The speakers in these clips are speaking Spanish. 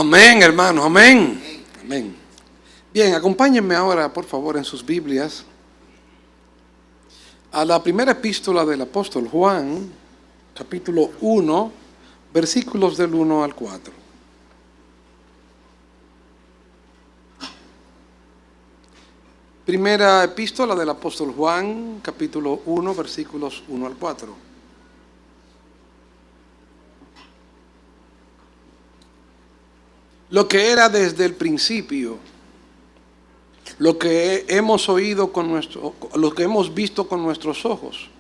Amén, hermanos, amén. Amén. Bien, acompáñenme ahora, por favor, en sus Biblias a la primera epístola del apóstol Juan, capítulo 1, versículos del 1 al 4. Primera epístola del apóstol Juan, capítulo 1, versículos 1 al 4. Lo que era desde el principio, lo que hemos oído lo que hemos visto con nuestros ojos,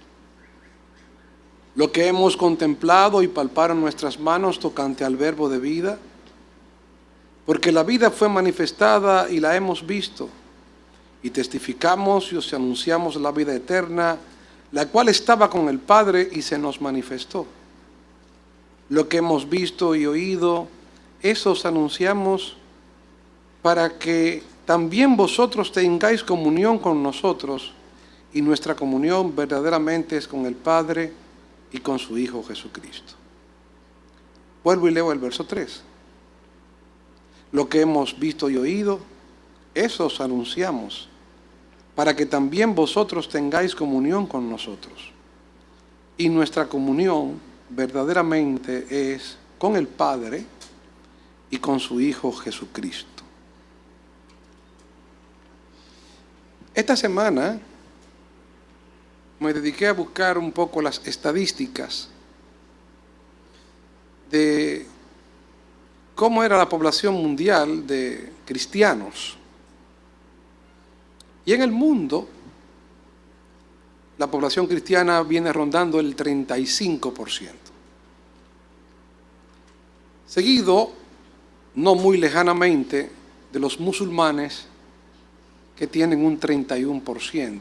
lo que hemos contemplado y palpado en nuestras manos tocante al verbo de vida, porque la vida fue manifestada y la hemos visto, y testificamos y os anunciamos la vida eterna, la cual estaba con el Padre y se nos manifestó. Lo que hemos visto y oído, eso os anunciamos para que también vosotros tengáis comunión con nosotros, y nuestra comunión verdaderamente es con el Padre y con su Hijo Jesucristo. Vuelvo y leo el verso 3. Lo que hemos visto y oído, eso os anunciamos, para que también vosotros tengáis comunión con nosotros. Y nuestra comunión verdaderamente es con el Padre y con su Hijo Jesucristo. Esta semana me dediqué a buscar un poco las estadísticas de cómo era la población mundial de cristianos. Y en el mundo, la población cristiana viene rondando el 35%. Seguido, no muy lejanamente, de los musulmanes, que tienen un 31%.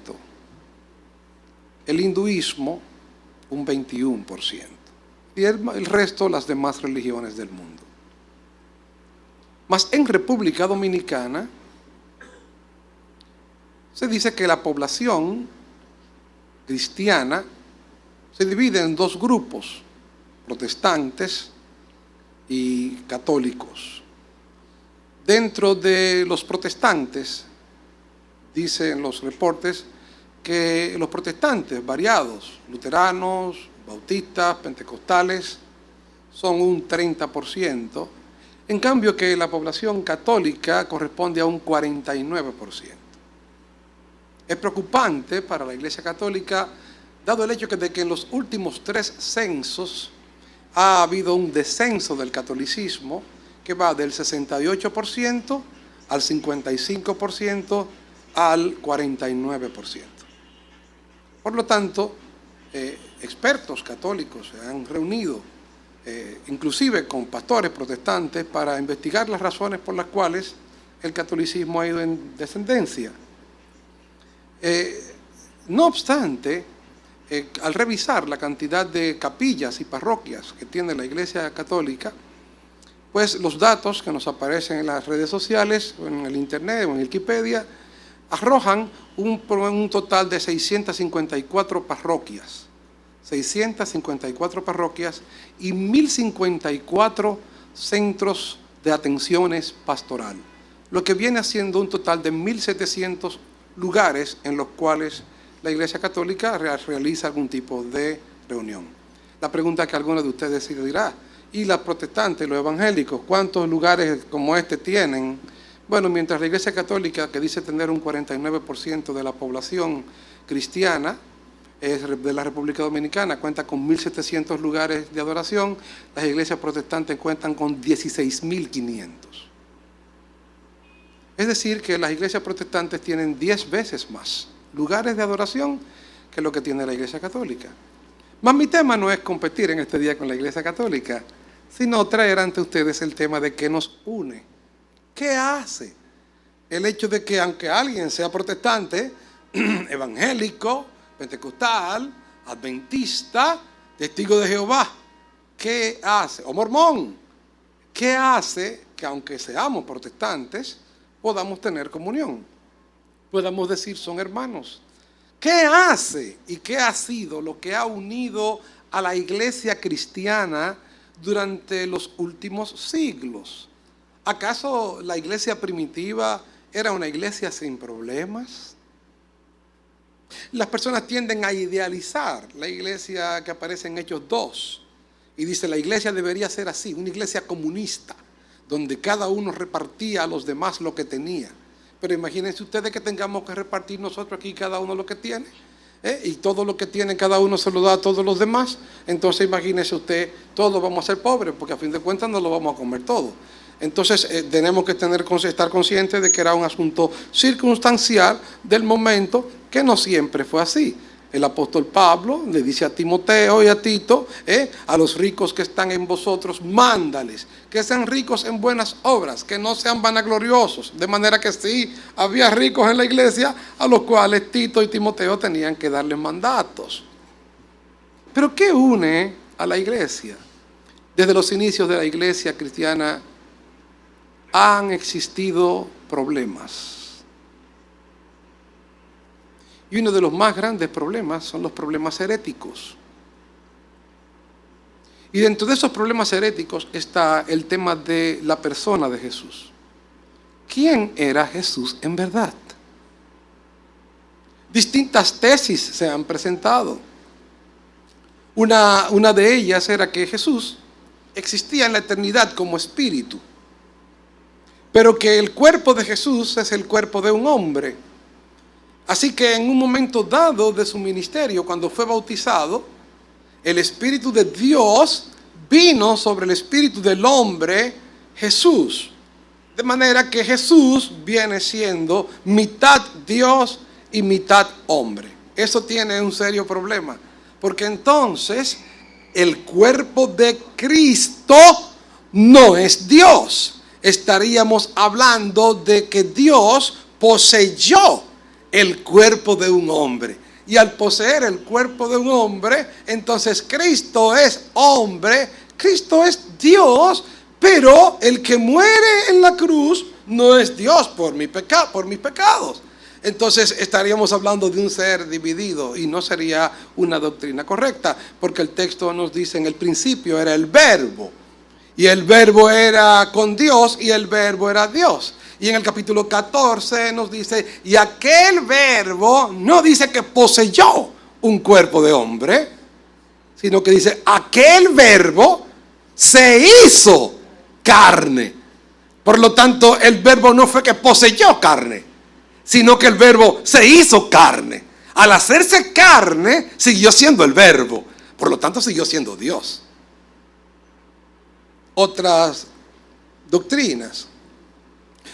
El hinduismo, un 21%. Y el resto, las demás religiones del mundo. Mas en República Dominicana, se dice que la población cristiana se divide en dos grupos, protestantes y católicos. Dentro de los protestantes, dicen los reportes, que los protestantes variados, luteranos, bautistas, pentecostales, son un 30%, en cambio que la población católica corresponde a un 49%. Es preocupante para la Iglesia Católica, dado el hecho de que en los últimos 3 censos ha habido un descenso del catolicismo que va del 68% al 55% al 49%. Por lo tanto, expertos católicos se han reunido, inclusive con pastores protestantes, para investigar las razones por las cuales el catolicismo ha ido en descendencia. No obstante, al revisar la cantidad de capillas y parroquias que tiene la Iglesia Católica, pues los datos que nos aparecen en las redes sociales, o en el internet, o en Wikipedia, arrojan un total de 654 parroquias. 654 parroquias y 1054 centros de atenciones pastoral, lo que viene haciendo un total de 1700 lugares en los cuales la Iglesia Católica realiza algún tipo de reunión. La pregunta que alguno de ustedes se dirá, ¿y los protestantes, los evangélicos, cuántos lugares como este tienen? Bueno, mientras la Iglesia Católica, que dice tener un 49% de la población cristiana de la República Dominicana, cuenta con 1.700 lugares de adoración, las iglesias protestantes cuentan con 16.500. Es decir, que las iglesias protestantes tienen 10 veces más lugares de adoración que lo que tiene la Iglesia Católica. Mas mi tema no es competir en este día con la Iglesia Católica, sino traer ante ustedes el tema de qué nos une. ¿Qué hace el hecho de que aunque alguien sea protestante, evangélico, pentecostal, adventista, testigo de Jehová, qué hace? O mormón, ¿qué hace que aunque seamos protestantes, podamos tener comunión? Podamos decir son hermanos. ¿Qué hace y qué ha sido lo que ha unido a la iglesia cristiana durante los últimos siglos? ¿Acaso la iglesia primitiva era una iglesia sin problemas? Las personas tienden a idealizar la iglesia que aparece en Hechos 2 y dice la iglesia debería ser así, una iglesia comunista, donde cada uno repartía a los demás lo que tenía. Pero imagínense ustedes que tengamos que repartir nosotros aquí cada uno lo que tiene, y todo lo que tiene cada uno se lo da a todos los demás. Entonces imagínense usted, todos vamos a ser pobres, porque a fin de cuentas no lo vamos a comer todo. Entonces tenemos que estar conscientes de que era un asunto circunstancial del momento, que no siempre fue así. El apóstol Pablo le dice a Timoteo y a Tito, a los ricos que están en vosotros, mándales que sean ricos en buenas obras, que no sean vanagloriosos. De manera que sí, había ricos en la iglesia a los cuales Tito y Timoteo tenían que darles mandatos. Pero ¿qué une a la iglesia? Desde los inicios de la iglesia cristiana han existido problemas. Y uno de los más grandes problemas son los problemas heréticos. Y dentro de esos problemas heréticos está el tema de la persona de Jesús. ¿Quién era Jesús en verdad? Distintas tesis se han presentado. Una de ellas era que Jesús existía en la eternidad como espíritu, pero que el cuerpo de Jesús es el cuerpo de un hombre. Así que en un momento dado de su ministerio, cuando fue bautizado, el Espíritu de Dios vino sobre el espíritu del hombre Jesús. De manera que Jesús viene siendo mitad Dios y mitad hombre. Eso tiene un serio problema, porque entonces el cuerpo de Cristo no es Dios. Estaríamos hablando de que Dios poseyó el cuerpo de un hombre. Y al poseer el cuerpo de un hombre, entonces Cristo es hombre, Cristo es Dios, pero el que muere en la cruz no es Dios por mis pecados. Entonces estaríamos hablando de un ser dividido y no sería una doctrina correcta, porque el texto nos dice: en el principio era el verbo, y el verbo era con Dios, y el verbo era Dios. Y en el capítulo 14 nos dice, y aquel verbo no dice que poseyó un cuerpo de hombre, sino que dice, aquel verbo se hizo carne. Por lo tanto, el verbo no fue que poseyó carne, sino que el verbo se hizo carne. Al hacerse carne, siguió siendo el verbo. Por lo tanto, siguió siendo Dios. Otras doctrinas,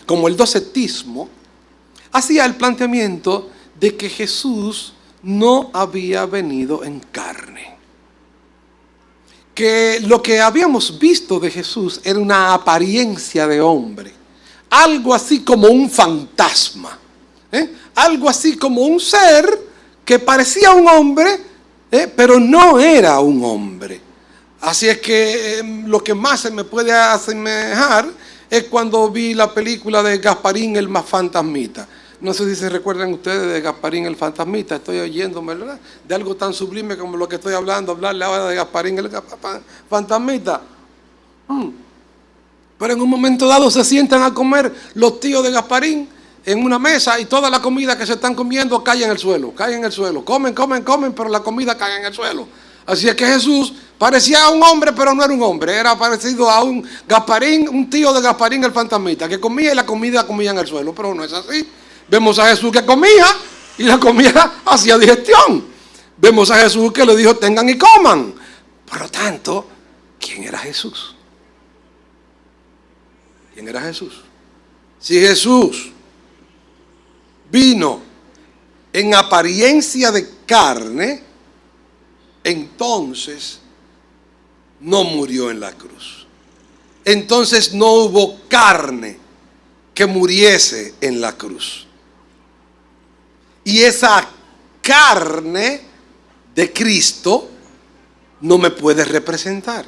como el docetismo, hacía el planteamiento de que Jesús no había venido en carne. Que lo que habíamos visto de Jesús era una apariencia de hombre. Algo así como un fantasma. Algo así como un ser que parecía un hombre, pero no era un hombre. Así es que lo que más se me puede asemejar es cuando vi la película de Gasparín el fantasmita. No sé si se recuerdan ustedes de Gasparín el fantasmita. Estoy oyendo, ¿verdad?, de algo tan sublime como lo que estoy hablando, hablarle ahora de Gasparín el fantasmita. Pero en un momento dado se sientan a comer los tíos de Gasparín en una mesa y toda la comida que se están comiendo cae en el suelo, comen, pero la comida cae en el suelo. Así es que Jesús parecía un hombre, pero no era un hombre. Era parecido a un Gasparín, un tío de Gasparín el fantasmita, que comía y la comida comía en el suelo. Pero no es así. Vemos a Jesús que comía y la comida hacía digestión. Vemos a Jesús que le dijo: tengan y coman. Por lo tanto, ¿quién era Jesús? ¿Quién era Jesús? Si Jesús vino en apariencia de carne, entonces no murió en la cruz. Entonces no hubo carne que muriese en la cruz. Y esa carne de Cristo no me puede representar.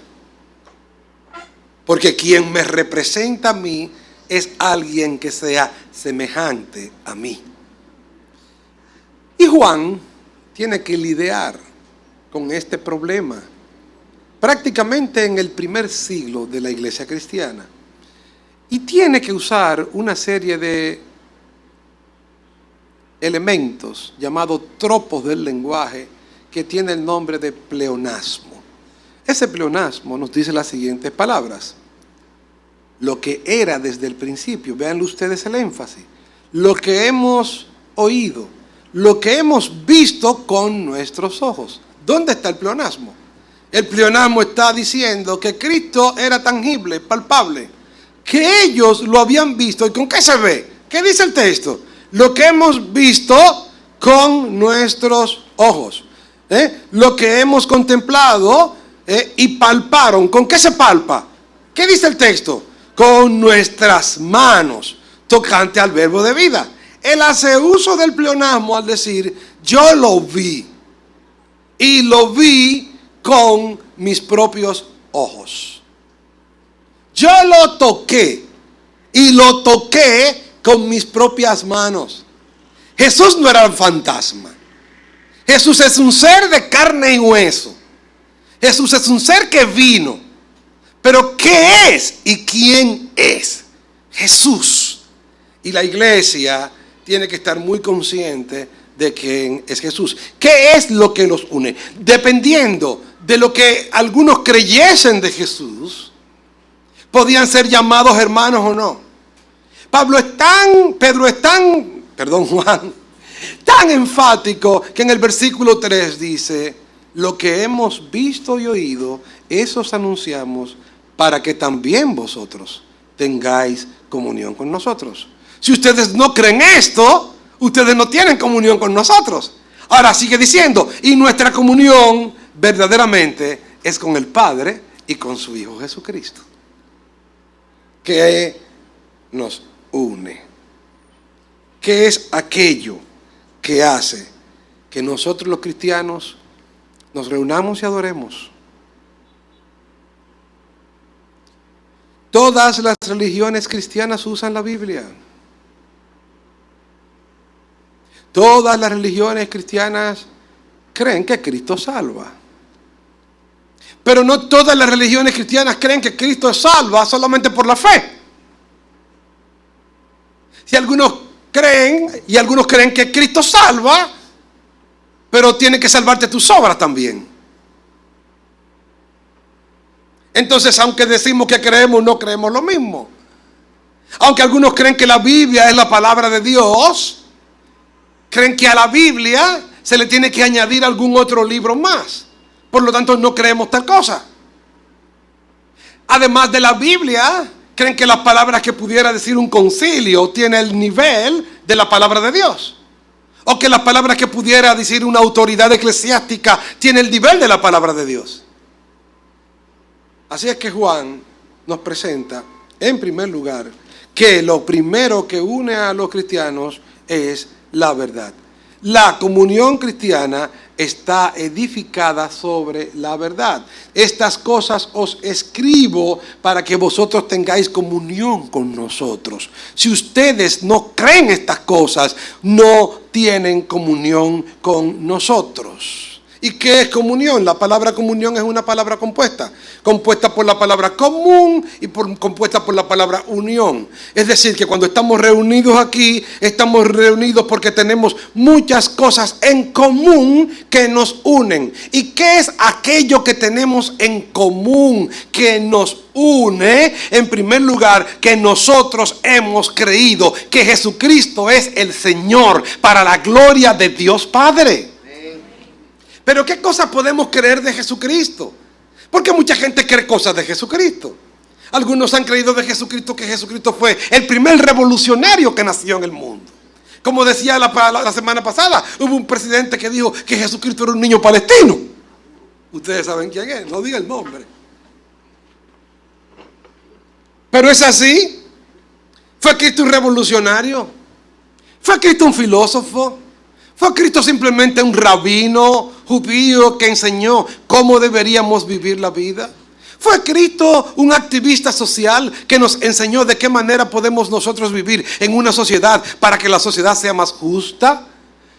Porque quien me representa a mí es alguien que sea semejante a mí. Y Juan tiene que lidiar con este problema prácticamente en el primer siglo de la iglesia cristiana. y tiene que usar una serie de elementos llamados tropos del lenguaje que tiene el nombre de pleonasmo. Ese pleonasmo nos dice las siguientes palabras: lo que era desde el principio, vean ustedes el énfasis, lo que hemos oído, lo que hemos visto con nuestros ojos. ¿Dónde está el pleonasmo? El pleonasmo está diciendo que Cristo era tangible, palpable, que ellos lo habían visto. ¿Y con qué se ve? ¿Qué dice el texto? Lo que hemos visto con nuestros ojos. Lo que hemos contemplado y palparon. ¿Con qué se palpa? ¿Qué dice el texto? Con nuestras manos, tocante al verbo de vida. Él hace uso del pleonasmo al decir, yo lo vi, y lo vi con mis propios ojos. Yo lo toqué, y lo toqué con mis propias manos. Jesús no era un fantasma. Jesús es un ser de carne y hueso. Jesús es un ser que vino. Pero ¿qué es y quién es? Jesús. Y la iglesia tiene que estar muy consciente de quién es Jesús. ¿Qué es lo que los une? Dependiendo de lo que algunos creyesen de Jesús, podían ser llamados hermanos o no. Juan, tan enfático que en el versículo 3 dice, lo que hemos visto y oído, eso os anunciamos para que también vosotros tengáis comunión con nosotros. Si ustedes no creen esto, ustedes no tienen comunión con nosotros. Ahora sigue diciendo, y nuestra comunión verdaderamente es con el Padre y con su Hijo Jesucristo, que nos une. ¿Qué es aquello que hace que nosotros los cristianos nos reunamos y adoremos? Todas las religiones cristianas usan la Biblia. Todas las religiones cristianas creen que Cristo salva. Pero no todas las religiones cristianas creen que Cristo salva solamente por la fe. Si algunos creen, y algunos creen que Cristo salva, pero tiene que salvarte tus obras también. Entonces, aunque decimos que creemos, no creemos lo mismo. Aunque algunos creen que la Biblia es la palabra de Dios, creen que a la Biblia se le tiene que añadir algún otro libro más. Por lo tanto, no creemos tal cosa. Además de la Biblia, creen que las palabras que pudiera decir un concilio tiene el nivel de la palabra de Dios. O que las palabras que pudiera decir una autoridad eclesiástica tiene el nivel de la palabra de Dios. Así es que Juan nos presenta, en primer lugar, que lo primero que une a los cristianos es la verdad. La comunión cristiana está edificada sobre la verdad. Estas cosas os escribo para que vosotros tengáis comunión con nosotros. Si ustedes no creen estas cosas, no tienen comunión con nosotros. ¿Y qué es comunión? La palabra comunión es una palabra compuesta por la palabra común y compuesta por la palabra unión. Es decir, que cuando estamos reunidos aquí, estamos reunidos porque tenemos muchas cosas en común que nos unen. ¿Y qué es aquello que tenemos en común que nos une? En primer lugar, que nosotros hemos creído que Jesucristo es el Señor para la gloria de Dios Padre. Pero ¿qué cosas podemos creer de Jesucristo? Porque mucha gente cree cosas de Jesucristo. Algunos han creído de Jesucristo que Jesucristo fue el primer revolucionario que nació en el mundo. Como decía la semana pasada, hubo un presidente que dijo que Jesucristo era un niño palestino. Ustedes saben quién es, no diga el nombre. Pero es así. ¿Fue Cristo un revolucionario? ¿Fue Cristo un filósofo? ¿Fue Cristo simplemente un rabino judío que enseñó cómo deberíamos vivir la vida? ¿Fue Cristo un activista social que nos enseñó de qué manera podemos nosotros vivir en una sociedad para que la sociedad sea más justa?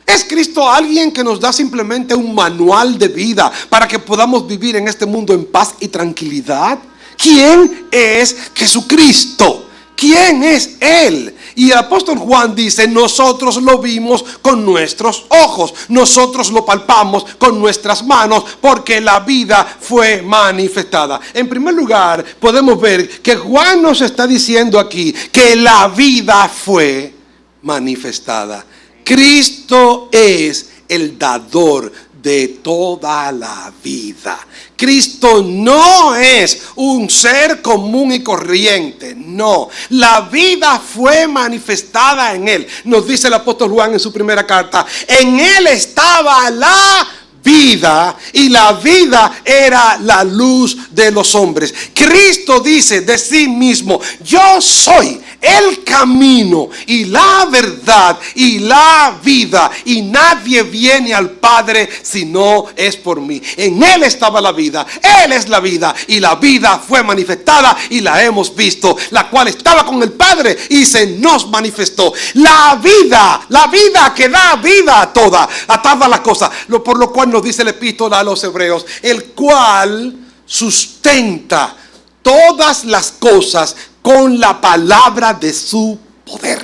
¿Es Cristo alguien que nos da simplemente un manual de vida para que podamos vivir en este mundo en paz y tranquilidad? ¿Quién es Jesucristo? ¿Quién es Él? Y el apóstol Juan dice, nosotros lo vimos con nuestros ojos, nosotros lo palpamos con nuestras manos, porque la vida fue manifestada. En primer lugar, podemos ver que Juan nos está diciendo aquí que la vida fue manifestada. Cristo es el dador de toda la vida. Cristo no es un ser común y corriente, no. La vida fue manifestada en Él. Nos dice el apóstol Juan en su primera carta, en Él estaba la vida y la vida era la luz de los hombres. Cristo dice de sí mismo, yo soy el camino y la verdad y la vida, y nadie viene al Padre si no es por mí. En Él estaba la vida, Él es la vida, y la vida fue manifestada y la hemos visto, la cual estaba con el Padre y se nos manifestó. La vida que da vida a todas las cosas, por lo cual nos dice la epístola a los Hebreos, el cual sustenta todas las cosas con la palabra de su poder.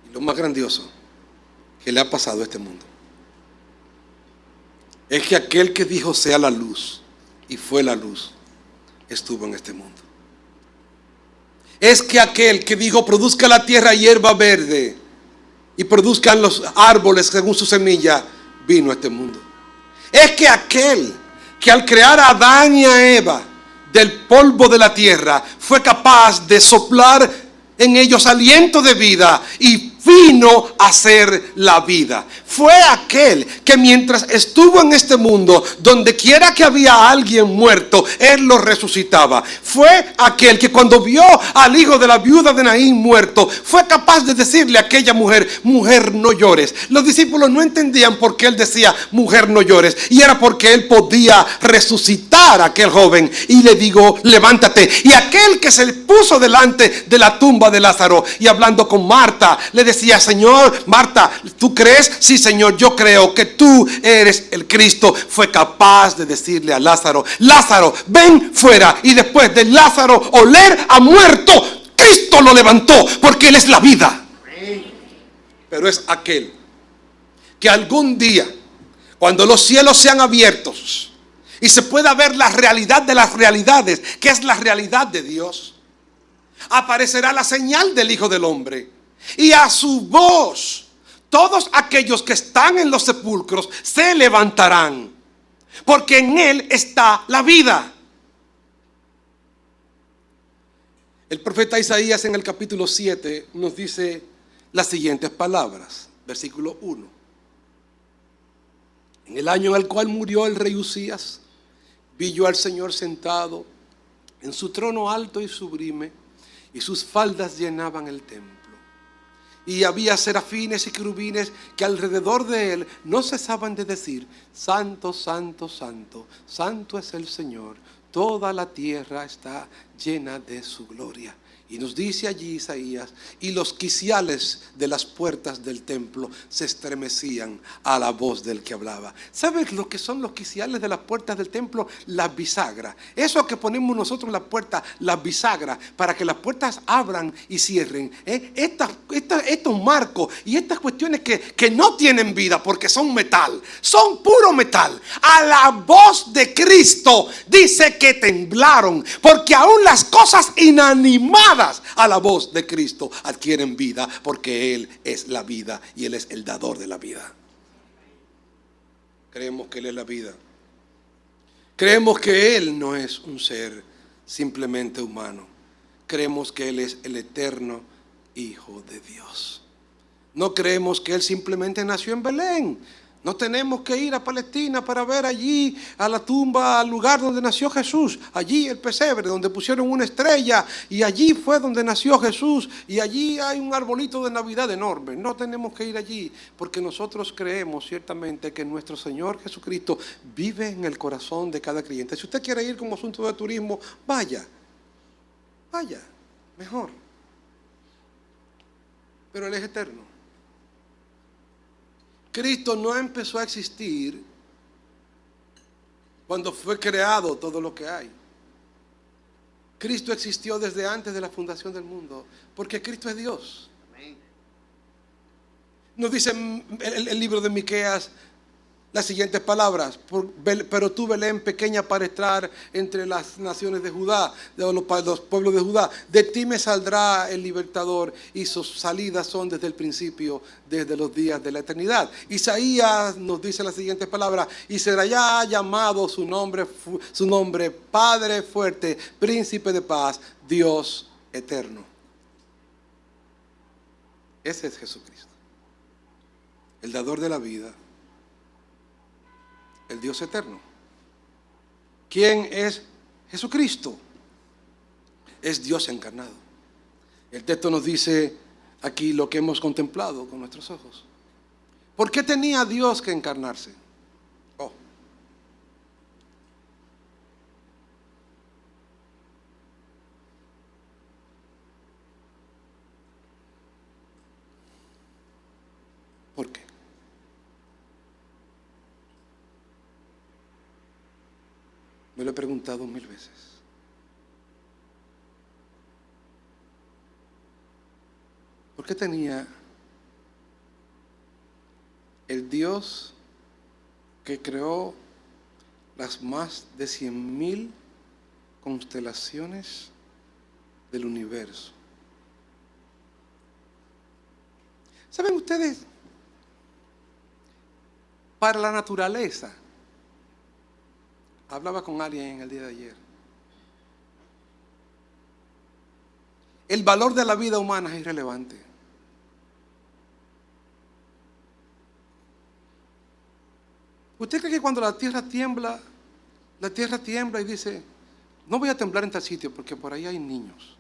Y lo más grandioso que le ha pasado a este mundo es que aquel que dijo sea la luz y fue la luz, estuvo en este mundo. Es que aquel que dijo produzca la tierra hierba verde y produzcan los árboles según su semilla, vino a este mundo. Es que aquel que al crear a Adán y a Eva del polvo de la tierra fue capaz de soplar en ellos aliento de vida y vino a ser la vida. Fue aquel que mientras estuvo en este mundo, donde quiera que había alguien muerto, Él lo resucitaba. Fue aquel que cuando vio al hijo de la viuda de Naín muerto, fue capaz de decirle a aquella mujer, mujer no llores. Los discípulos no entendían por qué Él decía, mujer no llores, y era porque Él podía resucitar a aquel joven. Y le digo, levántate. Y aquel que se le puso delante de la tumba de Lázaro y hablando con Marta, le decía, Señor, Marta, ¿tú crees? Sí, Señor, yo creo que tú eres el Cristo. Fue capaz de decirle a Lázaro, Lázaro, ven fuera. Y después de Lázaro oler a muerto, Cristo lo levantó, porque Él es la vida. Pero es aquel que algún día, cuando los cielos sean abiertos y se pueda ver la realidad de las realidades, que es la realidad de Dios, aparecerá la señal del Hijo del Hombre. Y a su voz, todos aquellos que están en los sepulcros se levantarán, porque en Él está la vida. El profeta Isaías en el capítulo 7 nos dice las siguientes palabras, versículo 1. En el año en el cual murió el rey Usías, vi yo al Señor sentado en su trono alto y sublime, y sus faldas llenaban el templo. Y había serafines y querubines que alrededor de Él no cesaban de decir, Santo, Santo, Santo, Santo es el Señor, toda la tierra está llena de su gloria. Y nos dice allí Isaías, y los quiciales de las puertas del templo se estremecían a la voz del que hablaba. ¿Sabes lo que son los quiciales de las puertas del templo? Las bisagras. Eso que ponemos nosotros en la puerta, las bisagras, para que las puertas abran y cierren. Estos marcos y estas cuestiones que no tienen vida porque son metal, son puro metal. A la voz de Cristo dice que temblaron, porque aún las cosas inanimadas a la voz de Cristo adquieren vida, porque Él es la vida y Él es el dador de la vida. Creemos que Él es la vida. Creemos que Él no es un ser simplemente humano. Creemos que Él es el eterno Hijo de Dios. No creemos que Él simplemente nació en Belén. No tenemos que ir a Palestina para ver allí a la tumba, al lugar donde nació Jesús. Allí el pesebre, donde pusieron una estrella, y allí fue donde nació Jesús. Y allí hay un arbolito de Navidad enorme. No tenemos que ir allí, porque nosotros creemos ciertamente que nuestro Señor Jesucristo vive en el corazón de cada creyente. Si usted quiere ir como asunto de turismo, vaya, mejor. Pero Él es eterno. Cristo no empezó a existir cuando fue creado todo lo que hay. Cristo existió desde antes de la fundación del mundo, porque Cristo es Dios. Nos dice el libro de Miqueas las siguientes palabras: pero tú, Belén, pequeña para estar entre las naciones de Judá, de los pueblos de Judá, de ti me saldrá el libertador, y sus salidas son desde el principio, desde los días de la eternidad. Isaías nos dice las siguientes palabras: y será ya llamado su nombre Padre fuerte, Príncipe de paz, Dios eterno. Ese es Jesucristo, el dador de la vida, el Dios eterno. ¿Quién es Jesucristo? Es Dios encarnado. El texto nos dice aquí lo que hemos contemplado con nuestros ojos. ¿Por qué tenía Dios que encarnarse? ¿Por qué? Me lo he preguntado 1000 veces. ¿Por qué tenía el Dios que creó las más de 100,000 constelaciones del universo? ¿Saben ustedes? Para la naturaleza, hablaba con alguien el día de ayer, el valor de la vida humana es irrelevante. ¿Usted cree que cuando la tierra tiembla y dice, no voy a temblar en tal sitio porque por ahí hay niños?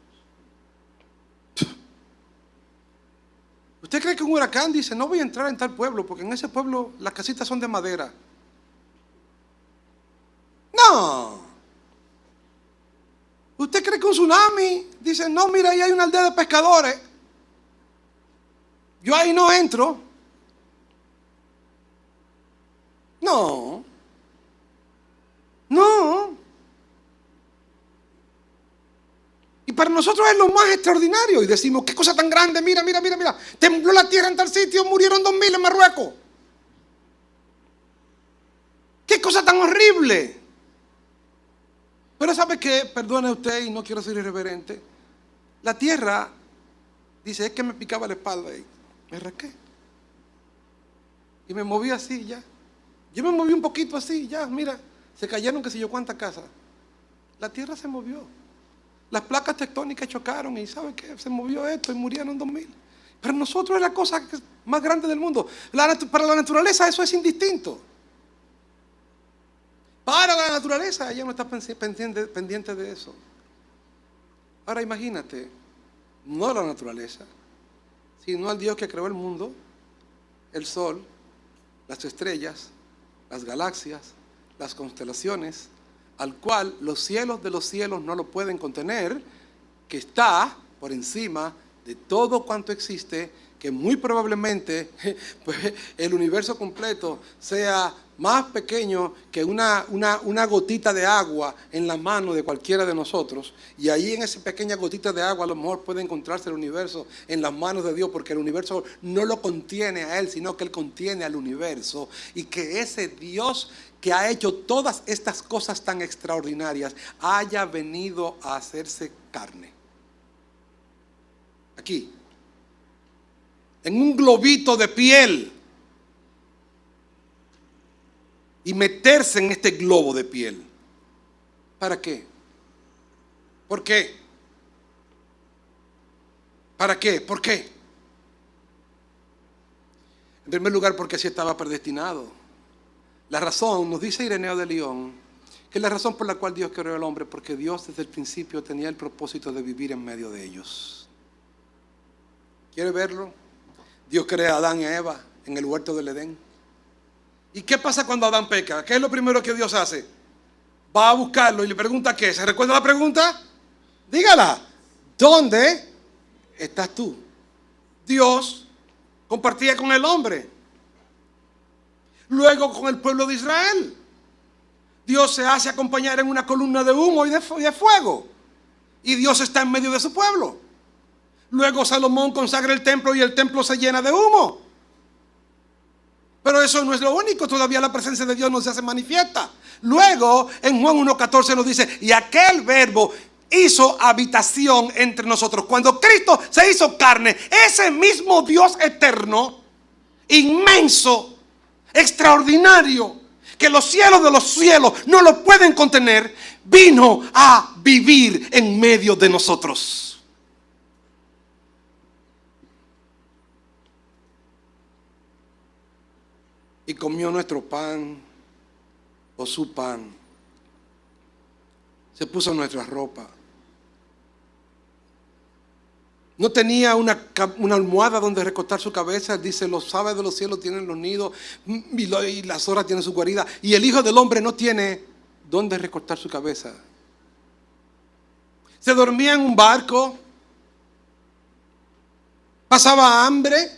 ¿Usted cree que un huracán dice, no voy a entrar en tal pueblo porque en ese pueblo las casitas son de madera? No. ¿Usted cree que un tsunami dice, no, mira, ahí hay una aldea de pescadores, yo ahí no entro? No. No. Y para nosotros es lo más extraordinario. Y decimos, qué cosa tan grande, mira. Tembló la tierra en tal sitio, murieron 2,000 en Marruecos. Qué cosa tan horrible. Pero ¿sabe qué? Perdone usted y no quiero ser irreverente. La tierra, dice, es que me picaba la espalda y me rasqué. Y me moví así ya. Yo me moví un poquito así ya, mira, se cayeron qué sé yo cuántas casas. La tierra se movió. Las placas tectónicas chocaron y ¿sabe qué? Se movió esto y murieron 2,000. Para nosotros es la cosa más grande del mundo. Para la naturaleza eso es indistinto. Para la naturaleza ella no está pendiente de eso. Ahora imagínate, no la naturaleza, sino al Dios que creó el mundo, el sol, las estrellas, las galaxias, las constelaciones, al cual los cielos de los cielos no lo pueden contener, que está por encima de todo cuanto existe, que muy probablemente pues, el universo completo sea más pequeño que una gotita de agua en la mano de cualquiera de nosotros, y ahí en esa pequeña gotita de agua a lo mejor puede encontrarse el universo en las manos de Dios, porque el universo no lo contiene a Él, sino que Él contiene al universo, y que ese Dios que ha hecho todas estas cosas tan extraordinarias haya venido a hacerse carne. Aquí, en un globito de piel, y meterse en este globo de piel. ¿Para qué? ¿Por qué? ¿Para qué? ¿Por qué? En primer lugar, porque así estaba predestinado. La razón, nos dice Ireneo de León, que la razón por la cual Dios creó al hombre, porque Dios desde el principio tenía el propósito de vivir en medio de ellos. ¿Quiere verlo? Dios crea a Adán y a Eva en el huerto del Edén. ¿Y qué pasa cuando Adán peca? ¿Qué es lo primero que Dios hace? Va a buscarlo y le pregunta ¿qué? ¿Se recuerda la pregunta? Dígala. ¿Dónde estás tú? Dios compartía con el hombre. Luego con el pueblo de Israel. Dios se hace acompañar en una columna de humo y de fuego. y Dios está en medio de su pueblo. Luego Salomón consagra el templo y el templo se llena de humo. Pero eso no es lo único, todavía la presencia de Dios no se hace manifiesta. Luego en Juan 1:14 nos dice, y aquel verbo hizo habitación entre nosotros. Cuando Cristo se hizo carne, ese mismo Dios eterno, inmenso, extraordinario, que los cielos de los cielos no lo pueden contener, vino a vivir en medio de nosotros. Y comió nuestro pan, o su pan. Se puso nuestra ropa. No tenía una almohada donde recostar su cabeza. Dice, los aves de los cielos tienen los nidos y las zorras tienen su guarida. Y el Hijo del Hombre no tiene donde recostar su cabeza. Se dormía en un barco. Pasaba hambre,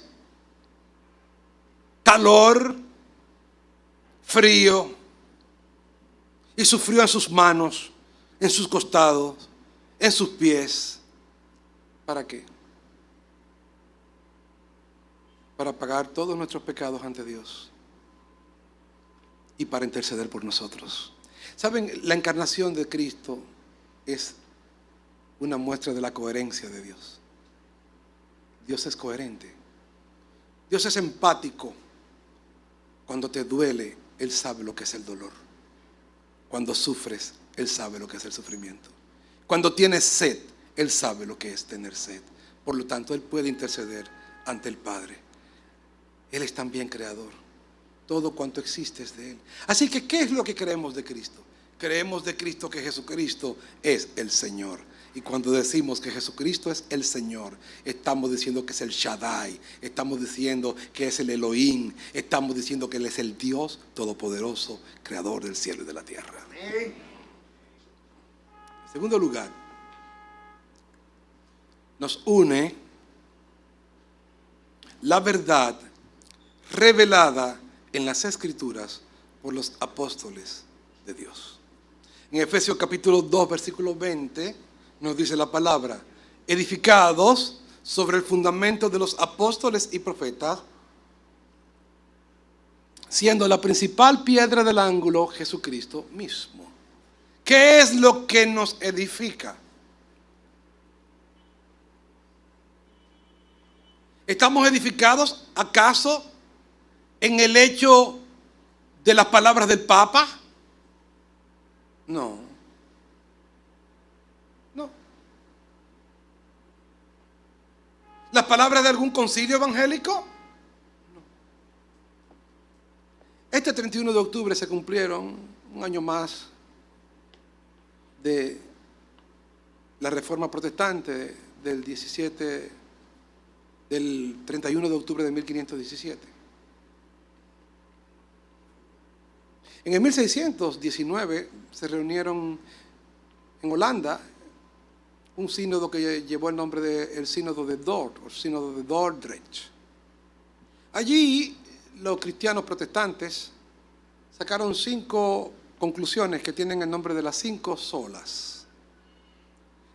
calor, frío, y sufrió en sus manos, en sus costados, en sus pies. ¿Para qué? Para pagar todos nuestros pecados ante Dios y para interceder por nosotros. ¿Saben? La encarnación de Cristo es una muestra de la coherencia de Dios. Dios es coherente. Dios es empático. Cuando te duele, Él sabe lo que es el dolor. Cuando sufres, Él sabe lo que es el sufrimiento. Cuando tienes sed, Él sabe lo que es tener sed. Por lo tanto, Él puede interceder ante el Padre. Él es también creador. Todo cuanto existe es de Él. Así que, ¿qué es lo que creemos de Cristo? Creemos de Cristo que Jesucristo es el Señor. Y cuando decimos que Jesucristo es el Señor, estamos diciendo que es el Shaddai, estamos diciendo que es el Elohim, estamos diciendo que Él es el Dios Todopoderoso, creador del cielo y de la tierra. En segundo lugar, nos une la verdad revelada en las Escrituras por los apóstoles de Dios. En Efesios capítulo 2, versículo 20, nos dice la palabra, edificados sobre el fundamento de los apóstoles y profetas, siendo la principal piedra del ángulo Jesucristo mismo. ¿Qué es lo que nos edifica? ¿Estamos edificados acaso en el hecho de las palabras del Papa? No. No. ¿Las palabras de algún concilio evangélico? No. Este 31 de octubre se cumplieron un año más de la Reforma Protestante del 31 de octubre de 1517. En el 1619 se reunieron en Holanda un sínodo que llevó el nombre del sínodo de Dort, o sínodo de Dordrecht. Allí los cristianos protestantes sacaron 5 conclusiones que tienen el nombre de las 5 solas.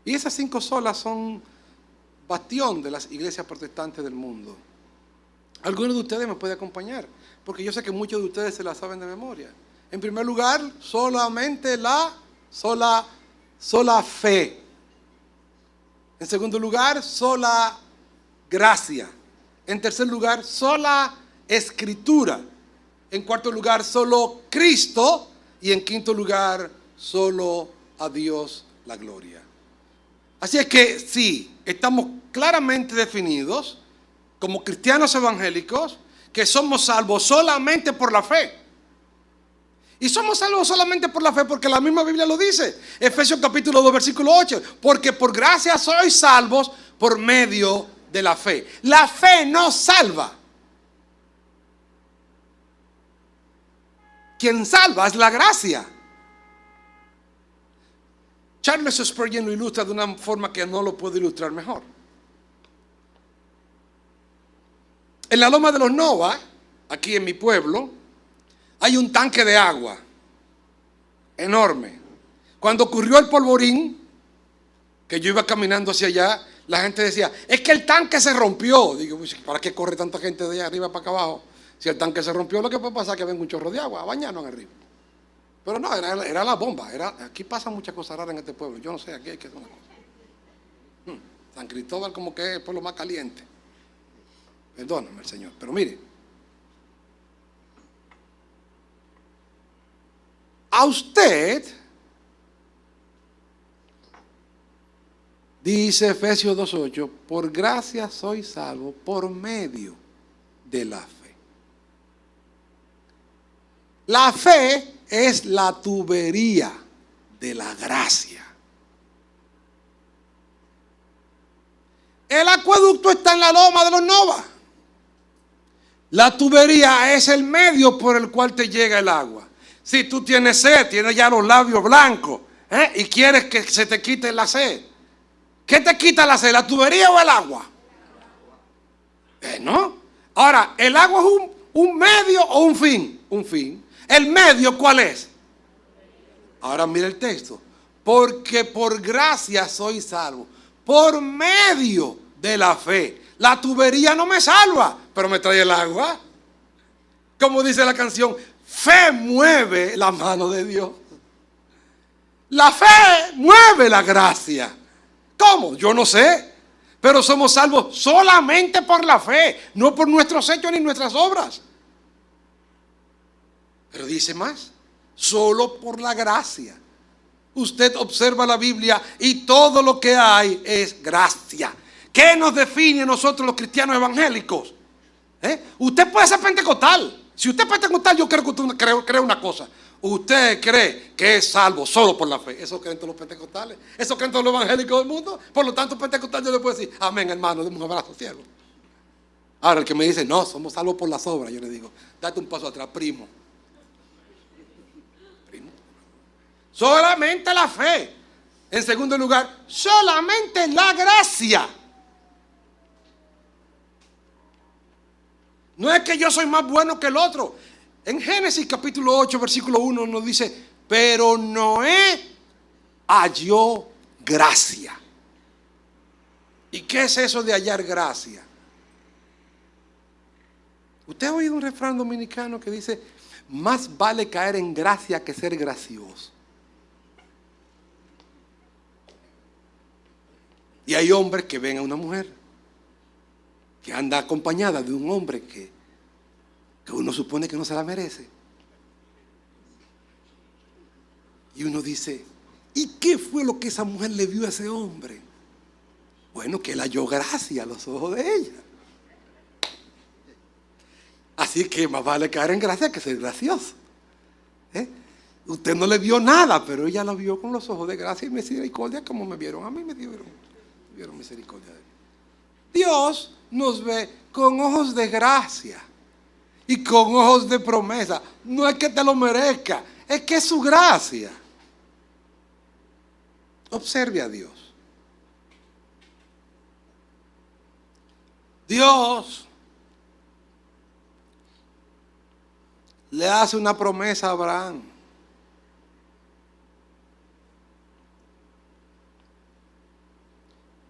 Y esas 5 solas son bastión de las iglesias protestantes del mundo. Algunos de ustedes me pueden acompañar, porque yo sé que muchos de ustedes se la saben de memoria. En primer lugar, solamente la sola fe. En segundo lugar, sola gracia. En tercer lugar, sola escritura. En cuarto lugar, solo Cristo. Y en quinto lugar, solo a Dios la gloria. Así es que sí, estamos claramente definidos como cristianos evangélicos que somos salvos solamente por la fe. Y somos salvos solamente por la fe porque la misma Biblia lo dice. Efesios capítulo 2, versículo 8. Porque por gracia sois salvos por medio de la fe. La fe no salva. Quien salva es la gracia. Charles Spurgeon lo ilustra de una forma que no lo puedo ilustrar mejor. En la loma de los Nova, aquí en mi pueblo, hay un tanque de agua enorme. Cuando ocurrió el polvorín, que yo iba caminando hacia allá, la gente decía, es que el tanque se rompió. Digo, pues, ¿para qué corre tanta gente de allá arriba para acá abajo? Si el tanque se rompió, lo que puede pasar es que venga un chorro de agua a bañarnos arriba. Pero no, era la bomba. Aquí pasan muchas cosas raras en este pueblo. Yo no sé, aquí hay que hacer una cosa. San Cristóbal como que es el pueblo más caliente. Perdóname el Señor. Pero mire, a usted, dice Efesios 2:8, por gracia soy salvo por medio de la fe. La fe es la tubería de la gracia. El acueducto está en la loma de los Nova. La tubería es el medio por el cual te llega el agua. Si tú tienes sed, tienes ya los labios blancos, y quieres que se te quite la sed, ¿qué te quita la sed? ¿La tubería o el agua? ¿No? Ahora, ¿el agua es un medio o un fin? Un fin. ¿El medio cuál es? Ahora mira el texto. Porque por gracia soy salvo, por medio de la fe. La tubería no me salva, pero me trae el agua. Como dice la canción, fe mueve la mano de Dios. La fe mueve la gracia. ¿Cómo? Yo no sé. Pero somos salvos solamente por la fe, no por nuestros hechos ni nuestras obras. Pero dice más, solo por la gracia. Usted observa la Biblia y todo lo que hay es gracia. ¿Qué nos define a nosotros los cristianos evangélicos? Usted puede ser pentecostal. Si usted es pentecostal, yo creo que usted cree una cosa. Usted cree que es salvo solo por la fe. Eso creen todos los pentecostales. Eso creen todos los evangélicos del mundo. Por lo tanto, pentecostal yo le puedo decir, amén, hermano, deme un abrazo cielo. Ahora el que me dice, no, somos salvos por las obras, yo le digo, date un paso atrás, primo. Solamente la fe. En segundo lugar, solamente la gracia. No es que yo soy más bueno que el otro. En Génesis capítulo 8, versículo 1 nos dice, pero Noé halló gracia. ¿Y qué es eso de hallar gracia? ¿Usted ha oído un refrán dominicano que dice, más vale caer en gracia que ser gracioso? Y hay hombres que ven a una mujer que anda acompañada de un hombre que uno supone que no se la merece. Y uno dice, ¿y qué fue lo que esa mujer le vio a ese hombre? Bueno, que él halló gracia a los ojos de ella. Así que más vale caer en gracia que ser gracioso. Usted no le vio nada, pero ella lo vio con los ojos de gracia y misericordia, como me vieron a mí, me dieron misericordia de mí. Dios nos ve con ojos de gracia y con ojos de promesa. No es que te lo merezca, es que es su gracia. Observe a Dios. Dios le hace una promesa a Abraham.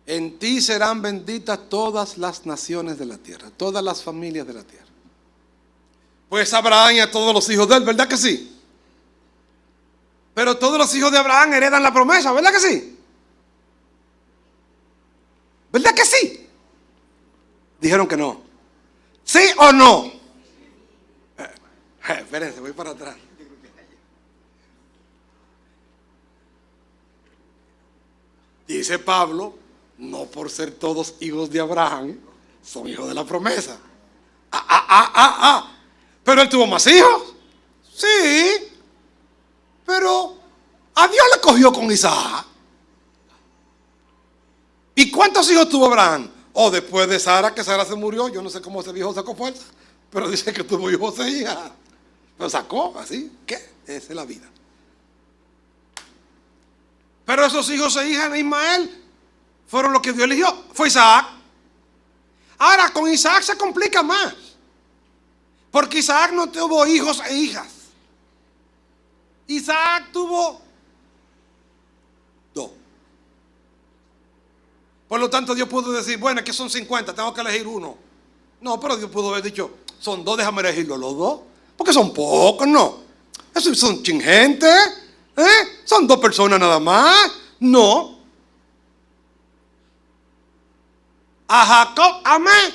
En ti serán benditas todas las naciones de la tierra, todas las familias de la tierra. Pues Abraham y a todos los hijos de él, ¿verdad que sí? Pero todos los hijos de Abraham heredan la promesa, ¿verdad que sí? ¿Verdad que sí? Dijeron que no. ¿Sí o no? Espérense, voy para atrás. Dice Pablo, no por ser todos hijos de Abraham, son hijos de la promesa. Pero él tuvo más hijos. Sí, pero a Dios le cogió con Isaac. ¿Y cuántos hijos tuvo Abraham? Después de Sara, que Sara se murió, yo no sé cómo ese viejo sacó fuerza, pero dice que tuvo hijos e hijas. Pero sacó así, ¿qué? Esa es la vida. Pero esos hijos e hijas de Ismael fueron los que Dios eligió. Fue Isaac. Ahora con Isaac se complica más. Porque Isaac no tuvo hijos e hijas. Isaac tuvo dos. Por lo tanto, Dios pudo decir, bueno, es que son 50, tengo que elegir uno. No, pero Dios pudo haber dicho, son 2, déjame elegirlos los 2. Porque son pocos, ¿no? Esos son chingentes, son 2 personas nada más. No. A Jacob amé